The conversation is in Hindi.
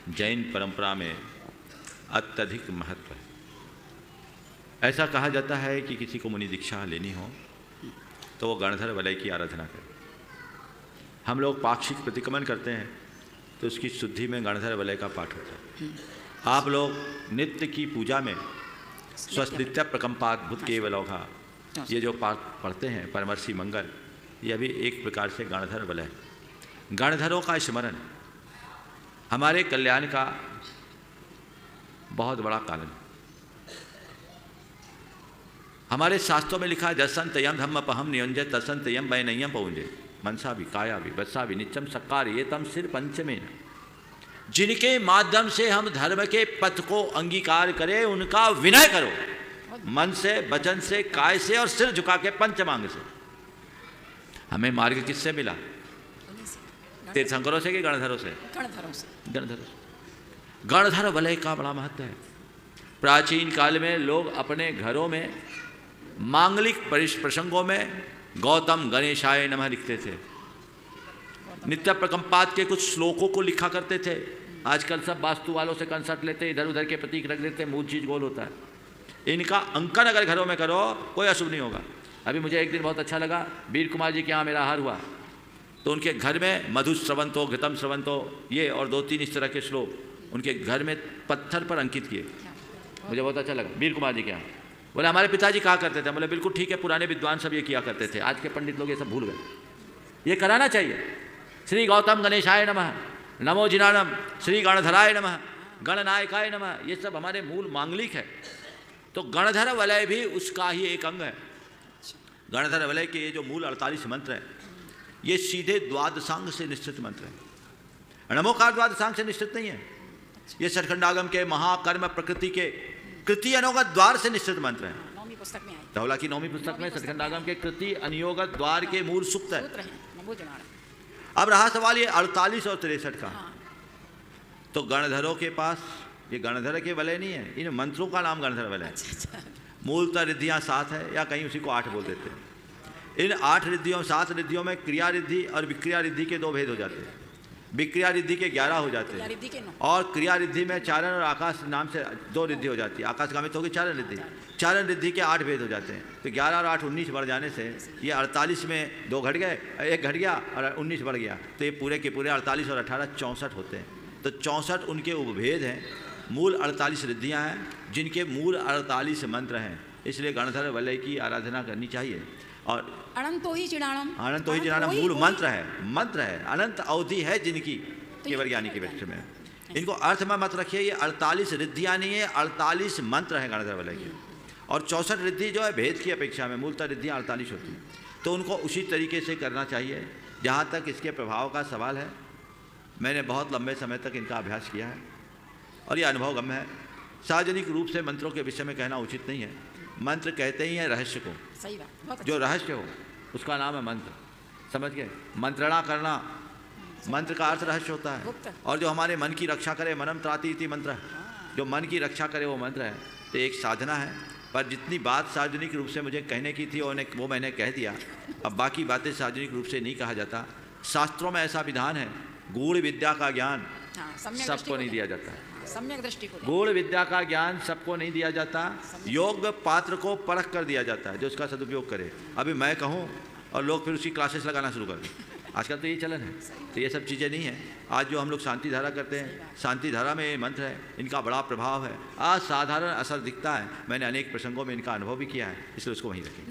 जैन परंपरा में अत्यधिक महत्व है। ऐसा कहा जाता है कि किसी को मुनि दीक्षा लेनी हो तो वो गणधर वलय की आराधना करे। हम लोग पाक्षिक प्रतिक्रमण करते हैं तो उसकी शुद्धि में गणधर वलय का पाठ होता है। आप लोग नित्य की पूजा में स्वस्तित्य प्रकंपात भूत केवलौघा ये जो पाठ पढ़ते हैं परमर्षि मंगल, यह भी एक प्रकार से गणधर वलय। गणधरों का स्मरण हमारे कल्याण का बहुत बड़ा कारण है। हमारे शास्त्रों में लिखा है जसंत यम धम्म पहम नियंजय तसंत यम वै नयम पहुंजे मनसा भी काया भी वत्सा भी नित्यम सकार ये तम सिर पंचमें। जिनके माध्यम से हम धर्म के पथ को अंगीकार करें उनका विनय करो, मन से, वचन से, काय से और सिर झुका के पंचमांग से। हमें मार्ग किससे मिला? तीर्थंकरों से कि गणधरों से? गणधरों से। गणधर वलय का बड़ा महत्व है। प्राचीन काल में लोग अपने घरों में मांगलिक प्रसंगों में गौतम गणेशाय नमः लिखते थे। नित्य प्रकंपात के कुछ श्लोकों को लिखा करते थे। आजकल सब वास्तु वालों से कंसर्ट लेते, इधर उधर के प्रतीक रख देते, मूल चीज गोल होता है। इनका अंकन अगर घरों में करो कोई अशुभ नहीं होगा। अभी मुझे एक दिन बहुत अच्छा लगा, वीर कुमार जी के यहाँ मेरा आहार हुआ तो उनके घर में मधु स्रवंतो घृतम स्रवंतो ये और 2-3 इस तरह के श्लोक उनके घर में पत्थर पर अंकित किए। मुझे बहुत अच्छा लगा। वीर कुमार जी के यहाँ बोले हमारे पिताजी कहा करते थे। बोले बिल्कुल ठीक है, पुराने विद्वान सब ये किया करते थे, आज के पंडित लोग ये सब भूल गए। ये कराना चाहिए। श्री गौतम गणेशाय नमः, नमो जिनानम, श्री गणधराय नमः, गणनायकाय नमः, ये सब हमारे मूल मांगलिक है। तो गणधर वलय भी उसका ही एक अंग है। गणधर वलय के ये जो मूल 48 मंत्र हैं ये सीधे द्वादशांग से निश्चित मंत्र है। नमोकार द्वादशांग से निश्चित नहीं है। ये सठखंडागम के महाकर्म प्रकृति के कृति अनुगत द्वार से निश्चित मंत्र है। नौवीं पुस्तक में धौला की 9वीं पुस्तक में सठखंडागम के कृति अनुयोगत द्वार के मूल सुक्त है। अब रहा सवाल ये 48 और 63 का। तो गणधरों के पास ये गणधर के वलय नहीं है, इन मंत्रों का नाम गणधर वलय है। मूलतः रिद्धियां 7 है या कहीं उसी को 8 बोल देते हैं। इन 8 रिद्धियों 7 रिद्धियों में क्रिया रिद्धि और विक्रिया रिद्धि के 2 भेद हो जाते हैं। विक्रिया रिद्धि के 11 हो जाते हैं और क्रिया रिद्धि में चारण और आकाश नाम से 2 रिद्धि हो जाती है। आकाशगामित होगी चारण रिद्धि। चारण रिद्धि के 8 भेद हो जाते हैं। तो 11 और 8 19 बढ़ जाने से ये 48 में 2 घट गए, 1 घट गया और 19 बढ़ गया। तो ये पूरे के पूरे 48 और 18 64 होते हैं। तो 64 उनके उपभेद हैं। मूल 48 रिद्धियाँ हैं जिनके मूल 48 मंत्र हैं। इसलिए गणधर वलय की आराधना करनी चाहिए। और अनंतो ही चिणाणम मूल मंत्र है। अनंत अवधि है जिनकी केवल ज्ञानी के व्यक्ति में। इनको अर्थ में मत रखिए, ये 48 रिद्धियाँ नहीं है, 48 मंत्र हैं गणधर वलय के। और 64 रिद्धि जो है भेद की अपेक्षा में मूलतः रिद्धियाँ 48 होती हैं। तो उनको उसी तरीके से करना चाहिए। जहाँ तक इसके प्रभाव का सवाल है, मैंने बहुत लंबे समय तक इनका अभ्यास किया है और ये अनुभवगम्य है। सार्वजनिक रूप से मंत्रों के विषय में कहना उचित नहीं है। मंत्र कहते ही हैं रहस्य को। सही बात। जो रहस्य हो उसका नाम है मंत्र। समझ गए? मंत्रणा करना, मंत्र का अर्थ रहस्य होता है। और जो हमारे मन की रक्षा करे, मनम त्राति इति मंत्र है। जो मन की रक्षा करे वो मंत्र है। तो एक साधना है। पर जितनी बात सार्वजनिक रूप से मुझे कहने की थी वो मैंने कह दिया। अब बाकी बातें सार्वजनिक रूप से नहीं कहा जाता। शास्त्रों में ऐसा विधान है, गूढ़ विद्या का ज्ञान सबको नहीं दिया जाता। सम्यक दृष्टि को गूढ़ विद्या का ज्ञान सबको नहीं दिया जाता। योग्य पात्र को परख कर दिया जाता है जो उसका सदुपयोग करे। अभी मैं कहूँ और लोग फिर उसकी क्लासेस लगाना शुरू कर दें। आजकल तो ये चलन है। तो ये सब चीज़ें नहीं है। आज जो हम लोग शांति धारा करते हैं, शांति धारा में ये मंत्र है, इनका बड़ा प्रभाव है। असाधारण असर दिखता है। मैंने अनेक प्रसंगों में इनका अनुभव भी किया है, इसलिए उसको वहीं रखें।